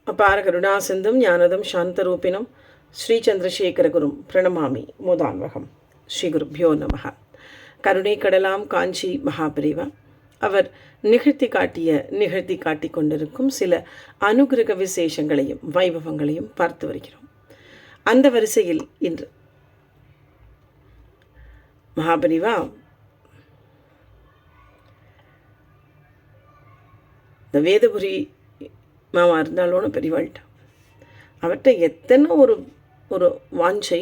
அபார கருணாசிந்தும் ஞானதம் சாந்தரூபிணம் ஸ்ரீ சந்திரசேகரகுரும் பிரணமாமி மோதான்வகம். ஸ்ரீ குருப்பியோ நமக. கருணை கடலாம் காஞ்சி மகாபிரிவா அவர் நிகழ்த்தி காட்டி கொண்டிருக்கும் சில அனுகிரக விசேஷங்களையும் வைபவங்களையும் பார்த்து வருகிறோம். அந்த வரிசையில் இன்று மகாபிரிவா இந்த வேதபுரி மாமா இருந்தாலும் பெரியவாள்கிட்ட அவர்கிட்ட எத்தனை ஒரு வாஞ்சை.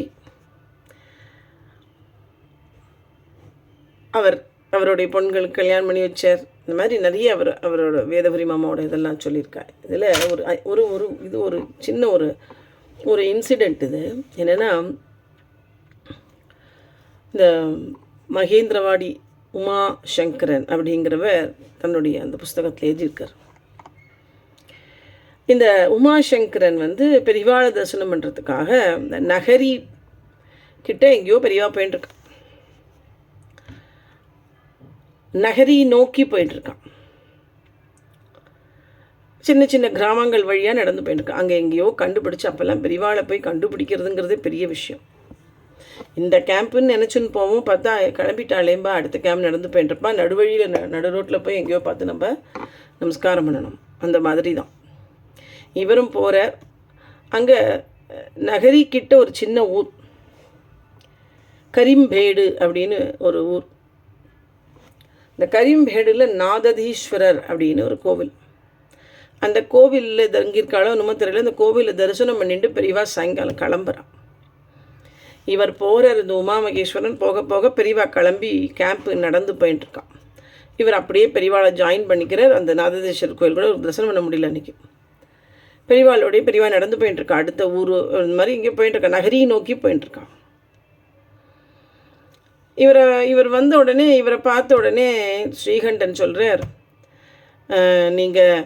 அவருடைய பொண்களுக்கு கல்யாணம் பண்ணி வச்சார். இந்த மாதிரி நிறைய அவரோட வேதபுரி மாமாவோட இதெல்லாம் சொல்லியிருக்கார். இதில் ஒரு சின்ன ஒரு இன்சிடெண்ட். இது என்னென்னா, இந்த மகேந்திரவாடி உமா சங்கரன் அப்படிங்கிறவர் தன்னுடைய அந்த புஸ்தகத்தில் எழுதியிருக்கார். இந்த உமாசங்கரன் பெரியவாளை தரிசனம் பண்ணுறதுக்காக இந்த நகரி கிட்ட எங்கேயோ பெரியவா போயிட்டுருக்கான். நகரி நோக்கி போயிட்டுருக்கான். சின்ன சின்ன கிராமங்கள் வழியாக நடந்து போயிட்டுருக்கான். அங்கே எங்கேயோ கண்டுபிடிச்சி, அப்போல்லாம் பெரியவாளை போய் கண்டுபிடிக்கிறதுங்கிறதே பெரிய விஷயம். இந்த கேம்ப்புன்னு நினச்சின்னு போவோம், பார்த்தா கிளம்பிட்டாலேம்பா அடுத்த கேம்ப் நடந்து போயிட்டுருப்பா. நடுவழியில் நடு ரோட்டில் போய் எங்கேயோ பார்த்து நம்ம நமஸ்காரம் பண்ணணும். அந்த மாதிரி தான் இவரும் போகிறார். அங்கே நகரிக்கிட்ட ஒரு சின்ன ஊர், கரிம்பேடு அப்படின்னு ஒரு ஊர். இந்த கரிம்பேடில் நாததீஸ்வரர் அப்படின்னு ஒரு கோவில். அந்த கோவிலில் தங்கியிருக்காளோ என்னமோ தெரியல. அந்த கோவிலில் தரிசனம் பண்ணிட்டு பெரியவா சாயங்காலம் கிளம்புறான். இவர் போகிறார். இந்த உமாமகேஸ்வரன் போக போக பெரியவா கிளம்பி கேம்ப்பு நடந்து போயிட்டுருக்கான். இவர் அப்படியே பெரியவாளை ஜாயின் பண்ணிக்கிறார். அந்த நாததீஸ்வரர் கோவில் கூட ஒரு தரிசனம் பண்ண முடியல அன்றைக்கி. பெரியவா நடந்து போயிட்டுருக்கா. அடுத்த ஊர் இந்த மாதிரி இங்கே போயிட்டுருக்கா. நகரியை நோக்கி போயிட்டுருக்கான். இவர் வந்த உடனே, இவரை பார்த்த உடனே ஸ்ரீகண்டன் சொல்கிறார், நீங்கள்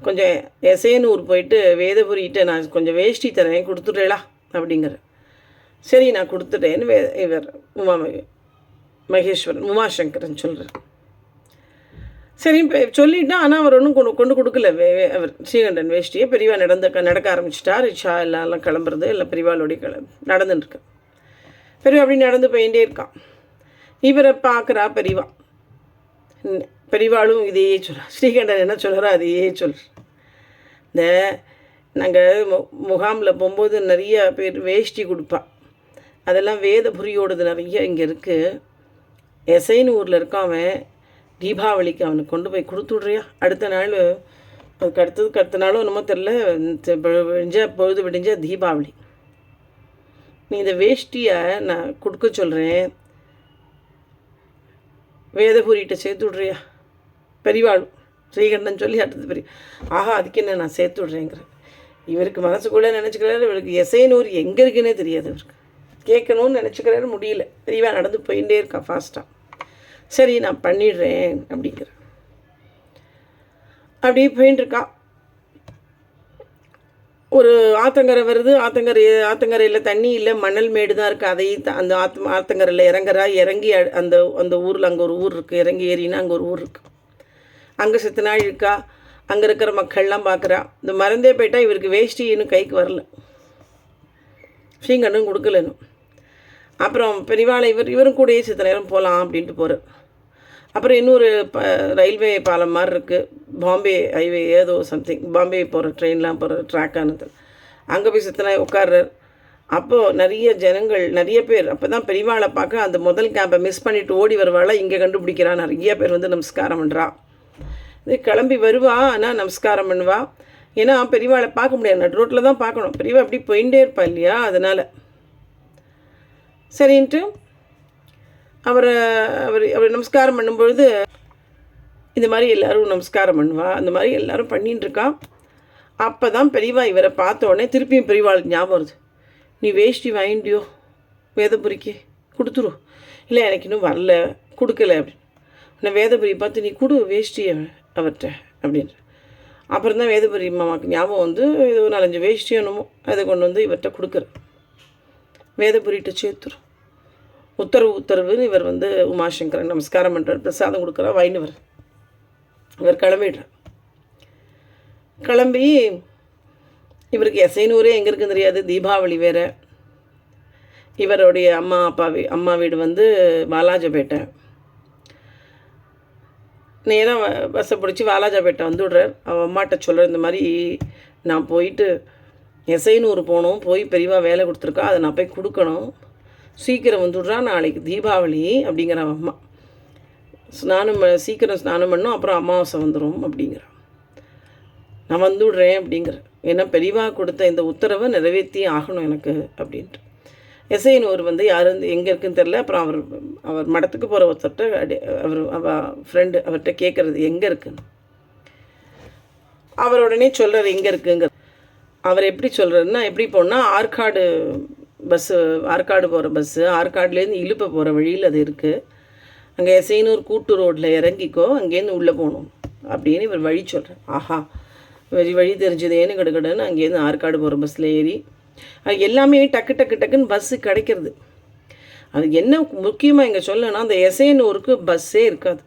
கொஞ்சம் எசேனூர் போயிட்டு வேதபுரிகிட்ட நான் கொஞ்சம் வேஷ்டி தரேன், கொடுத்துட்றேளா அப்படிங்கிற. சரி நான் கொடுத்துட்டேன்னு இவர் மகேஸ்வரன் உமாசங்கரன் சொல்கிறார். சரி சொல்லிவிட்டான். ஆனால் அவர் ஒன்றும் கொண்டு கொடுக்கல. அவர் ஸ்ரீகண்டன் வேஷ்டியை பெரியவா நடக்க ஆரம்பிச்சிட்டார். ரிக்ஷா எல்லாம் கிளம்புறது எல்லாம் பெரியவாளுடைய நடந்துட்டுருக்கு. பெரியவா அப்படி நடந்து போயிட்டே இருக்கான். இவரை பார்க்குறா பெரியவா. பெரியவாளும் இதையே சொல்கிறார். ஸ்ரீகண்டன் என்ன சொல்கிறா அதையே சொல்கிறார். இந்த நாங்கள் முகாமில் போகும்போது நிறைய பேர் வேஷ்டி கொடுப்பா. அதெல்லாம் வேதபுரியோடது நிறைய இங்கே இருக்குது. எசைன்னு ஊரில் இருக்கான். தீபாவளிக்கு அவனுக்கு கொண்டு போய் கொடுத்துட்றியா? அடுத்த நாள் அடுத்த நாளும் என்னமோ தெரில, பொழுது விடிஞ்ச தீபாவளி. நீ இந்த வேஷ்டியை நான் கொடுக்க சொல்கிறேன், வேதபுரிகிட்ட சேர்த்து விட்றியா? பெரியவாளும் ஸ்ரீகண்டன் சொல்லி அடுத்தது பெரிய அதுக்கு என்ன நான் சேர்த்து விட்றேங்கிற. இவருக்கு மனசுக்குள்ளே நினச்சிக்கிறாரு, இவருக்கு எசைனூர் எங்கே இருக்குன்னே தெரியாது. இவருக்கு கேட்கணும்னு நினச்சிக்கிறாரு, முடியல. பெரியவா நடந்து போயிட்டே இருக்கான் ஃபாஸ்ட்டாக. சரி நான் பண்ணிடுறேன் அப்படிங்கிற. அப்படியே போயின்ட்டுருக்கான். ஒரு ஆத்தங்கரை வருது. ஆத்தங்கரையில் தண்ணி இல்லை, மணல் மேடு தான் இருக்குது. அதையும் அந்த ஆத்தங்கரையில் இறங்கி அந்த ஊரில் அங்கே ஒரு ஊர் இருக்குது. இறங்கி ஏறினா அங்கே ஒரு ஊர் இருக்குது. அங்கே செத்த நாள் இருக்கா. அங்கே இருக்கிற மக்கள்லாம் பார்க்குறா. இந்த மறந்தே போயிட்டா. இவருக்கு வேஷ்டி இன்னும் கைக்கு வரல, ஸ்ரீகண்டன் கொடுக்கலன்னு. அப்புறம் பெரியவாளை இவரும் கூடயே சித்த நேரம் போகலாம் அப்படின்ட்டு போகிறார். அப்புறம் இன்னொரு ரயில்வே பாலம் மாதிரி இருக்குது, பாம்பே ஹைவே ஏதோ சம்திங், பாம்பே போகிற ட்ரெயின்லாம் போகிற ட்ராக்கானது. அங்கே போய் சித்தனாய் உட்கார்றார். அப்போது நிறைய ஜனங்கள், நிறைய பேர். அப்போ தான் பெரியவாளை பார்க்க அந்த முதல் கேம்பை மிஸ் பண்ணிவிட்டு ஓடி வருவாளா இங்கே கண்டுபிடிக்கிறா. நிறைய பேர் நமஸ்காரம் பண்ணுறா. இது கிளம்பி வருவா, ஆனால் நமஸ்காரம் பண்ணுவா. ஏன்னா பெரியவாளை பார்க்க முடியாது, நடு ரோட்டில் தான் பார்க்கணும். பெரியவா அப்படி போயிட்டே இருப்பா இல்லையா, அதனால். சரின்ட்டு அவர் நமஸ்காரம் பண்ணும்பொழுது இந்த மாதிரி எல்லோரும் நமஸ்காரம் பண்ணுவா. அந்த மாதிரி எல்லோரும் பண்ணிட்டுருக்கா. அப்போ தான் பெரியவா இவரை பார்த்த உடனே திருப்பியும் பெரியவாளுக்கு ஞாபகம் வருது. நீ வேஷ்டி வாங்கிட்டியோ வேதபுரிக்கு? கொடுத்துரும். இல்லை எனக்கு இன்னும் வரல, கொடுக்கல அப்படின்னு. நான் வேதபுரி பார்த்து நீ கொடு வேஷ்டியை அவர்கிட்ட அப்படின்ற. அப்புறம் தான் வேதபுரி மாமாவுக்கு ஞாபகம் ஏதோ 4-5 வேஷ்டி என்னமோ அதை கொண்டு இவர்கிட்ட கொடுக்குற. வேதபுரிகிட்ட சேர்த்துரும். உத்தரவுன்னு இவர் உமாசங்கரன் நமஸ்காரம் பண்ணுறார். பிரசாதம் கொடுக்குறா, வாங்கின்னு வர. இவர் கிளம்பிடுறார். கிளம்பி இவருக்கு எசைனூரே எங்கே இருக்குன்னு தெரியாது, தீபாவளி வேறு. இவருடைய அம்மா வீடு வந்து வாலாஜாபேட்டை. நேராக பஸ்ஸை பிடிச்சி வாலாஜாபேட்டை வந்து விட்றார். அவள் அம்மாட்ட சொல்கிற இந்த மாதிரி நான் போயிட்டு எசைனூர் போகணும், போய் பெரியவா வேலை கொடுத்துருக்கா, அதை நான் போய் கொடுக்கணும், சீக்கிரம் வந்துவிட்றா, நாளைக்கு தீபாவளி அப்படிங்கிற அவன் அம்மா. சீக்கிரம் ஸ்நானம் பண்ணணும், அப்புறம் அமாவாசை வந்துடும் அப்படிங்கிறான். நான் வந்து விட்றேன் அப்படிங்கிற, ஏன்னா பெரியவா கொடுத்த இந்த உத்தரவை நிறைவேற்றி ஆகணும் எனக்கு அப்படின்ட்டு. எசைனூர் வந்து யார் எங்கே இருக்குதுன்னு தெரில. அப்புறம் அவர் மடத்துக்கு போகிற ஒருத்தர்கிட்ட அவள் ஃப்ரெண்டு அவர்கிட்ட கேட்குறது எங்கே இருக்குன்னு. அவர் உடனே சொல்கிறார் எங்கே இருக்குங்க. அவர் எப்படி சொல்கிறாருன்னா, எப்படி போனால் ஆற்காடு போகிற பஸ்ஸு, ஆற்காடுலேருந்து இழுப்ப போகிற வழியில் அது இருக்குது, அங்கே எசைனூர் கூட்டு ரோட்டில் இறங்கிக்கோ, அங்கேருந்து உள்ளே போகணும் அப்படின்னு இவர் வழி சொல்கிறார். ஆஹா, வழி தெரிஞ்சதேன்னு கிடக்குன்னு அங்கேருந்து ஆற்காடு போகிற பஸ்ஸில் ஏறி, அது எல்லாமே டக்குன்னு பஸ்ஸு கிடைக்கிறது. அது என்ன முக்கியமாக இங்கே சொல்லணும்னா, அந்த எசைனூருக்கு பஸ்ஸே இருக்காது.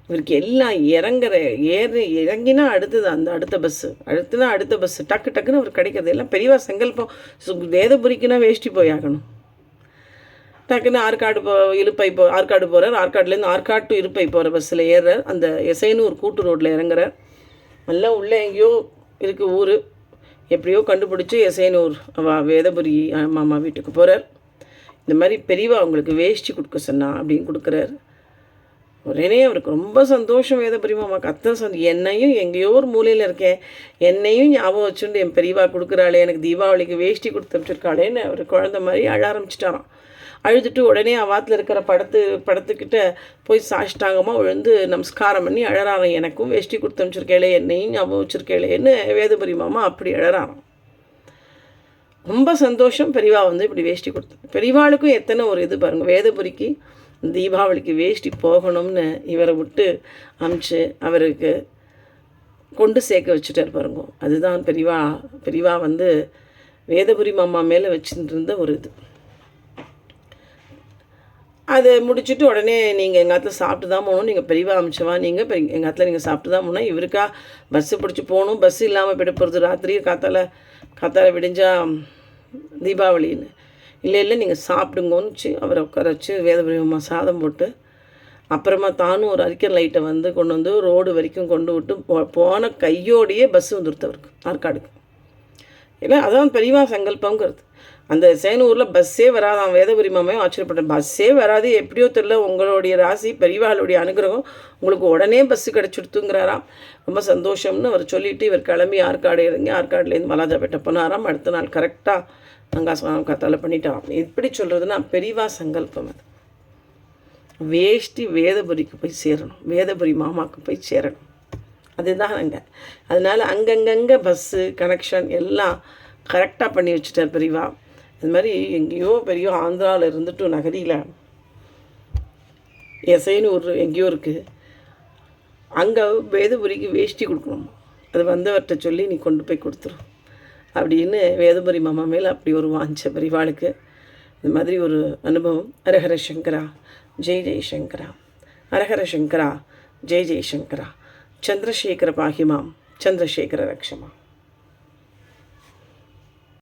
இவருக்கு எல்லாம் இறங்கினா அடுத்தது அடுத்த பஸ்ஸு டக்குன்னு அவருக்கு கிடைக்கிறது. எல்லாம் பெரியவா சங்கல்பம். வேதபுரிக்குன்னா வேஷ்டி போய் ஆகணும். டக்குன்னு ஆற்காடு போகிறார். ஆற்காடுலேருந்து ஆற்காடு டு இருப்பை போகிற பஸ்ஸில் ஏறுறார். அந்த எசைனூர் கூட்டு ரோட்டில் இறங்குறார். நல்லா உள்ளே எங்கேயோ இருக்குது ஊர், எப்படியோ கண்டுபிடிச்சி எசைனூர் வேதபுரி மாமா வீட்டுக்கு போகிறார். இந்த மாதிரி பெரியவா அவங்களுக்கு வேஷ்டி கொடுக்க சொன்னா அப்படின்னு கொடுக்குறாரு. உடனே அவருக்கு ரொம்ப சந்தோஷம். வேதபுரி மாமாவுக்கு அத்தனை என்னையும் எங்கேயோ ஒரு மூலையில் இருக்கேன், என்னையும் ஞாபகம் வச்சுட்டு என் பெரியவா கொடுக்குறாளே, எனக்கு தீபாவளிக்கு வேஷ்டி கொடுத்து அனுப்பிச்சிருக்காளேன்னு அவர் குழந்த மாதிரி அழ ஆரம்பிச்சிட்டாராம். அழுதுட்டு உடனே அவாத்தில் இருக்கிற படத்துக்கிட்ட போய் சாஷ்டாங்கமாக விழுந்து நமஸ்காரம் பண்ணி அழறாராம். எனக்கும் வேஷ்டி கொடுத்து அனுப்பிச்சிருக்கேளே, என்னையும் ஞாபகம் வச்சுருக்கேளேன்னு வேதபுரி மாமா அப்படி அழறாராம். ரொம்ப சந்தோஷம் பெரியவா வந்து இப்படி வேஷ்டி கொடுத்து. பெரியவாளுக்கும் எத்தனை ஒரு இது பாருங்கள், வேதபுரிக்கு தீபாவளிக்கு வேஷ்டி போகணும்னு இவரை விட்டு அனுப்பிச்சு அவருக்கு கொண்டு சேர்க்க வச்சுட்டார் பாருங்க. அதுதான் பெரியவா வந்து வேதபுரி மாமா மேலே வச்சுட்டு இருந்த ஒரு இது. அதை முடிச்சுட்டு உடனே நீங்கள் எங்கள் ஆற்றுல சாப்பிட்டு தான் போகணும், நீங்கள் பெரியவா அமிச்சவா, நீங்கள் எங்கள் ஆற்றுல நீங்கள் சாப்பிட்டு தான் போனால், இவருக்கா பஸ்ஸு பிடிச்சி போகணும், பஸ்ஸு இல்லாமல் போய்ட்டு போகிறது, ராத்திரி காத்தால விடிஞ்சா தீபாவளின்னு. இல்லை நீங்கள் சாப்பிடுங்கன்னு அவரை உட்கார வச்சு வேதபுரி மாமா சாதம் போட்டு, அப்புறமா தானும் ஒரு அரிக்கன் லைட்டை வந்து கொண்டு வந்து ரோடு வரைக்கும் கொண்டு விட்டு போன கையோடையே பஸ்ஸு வந்துடுத்து அவருக்கு ஆற்காடுக்கு. இல்லை அதான் பெரியவா சங்கல்பங்கிறது. அந்த சேனூரில் பஸ்ஸே வராதான். வேதபுரி மாமையும் ஆச்சரியப்பட்டேன், பஸ்ஸே வராது, எப்படியோ தெரியல, உங்களுடைய ராசி பெரியவாளுடைய அனுகிரகம், உங்களுக்கு உடனே பஸ்ஸு கிடச்சிடுத்துங்கிறாராம். ரொம்ப சந்தோஷம்னு அவர் சொல்லிவிட்டு இவர் கிளம்பி ஆற்காடு இறங்கி ஆற்காடுலேருந்து வாலாஜாபேட்டை போனாராம். அடுத்த நாள் கரெக்டாக அங்காஸ்வாமி காத்தால பண்ணிட்டாராம். எப்படி சொல்கிறதுனா பெரியவா சங்கல்பம். அது வேஷ்டி வேதபுரிக்கு போய் சேரணும், வேதபுரி மாமாவுக்கு போய் சேரணும், அதுதான் அங்கே. அதனால் அங்கங்கே பஸ்ஸு கனெக்ஷன் எல்லாம் கரெக்டாக பண்ணி வச்சுட்டார் பெரியவா. இது மாதிரி எங்கேயோ பெரிய ஆந்திராவில் இருந்துட்டு நகரியில் எசைனூர் எங்கேயோ இருக்குது, அங்கே வேதபுரிக்கு வேஷ்டி கொடுக்கணும், அது வந்தவர்கிட்ட சொல்லி நீ கொண்டு போய் கொடுத்துரும் அப்படின்னு வேதபுரி மாமா மேலே அப்படி ஒரு வாஞ்ச பெரியவாளுக்கு. இந்த மாதிரி ஒரு அனுபவம். ஹரஹர சங்கரா ஜெய் ஜெய் சங்கரா, ஹரஹர சங்கரா ஜெய் ஜெய் சங்கரா. சந்திரசேகர பாகிமாம், சந்திரசேகர ரக்ஷமா.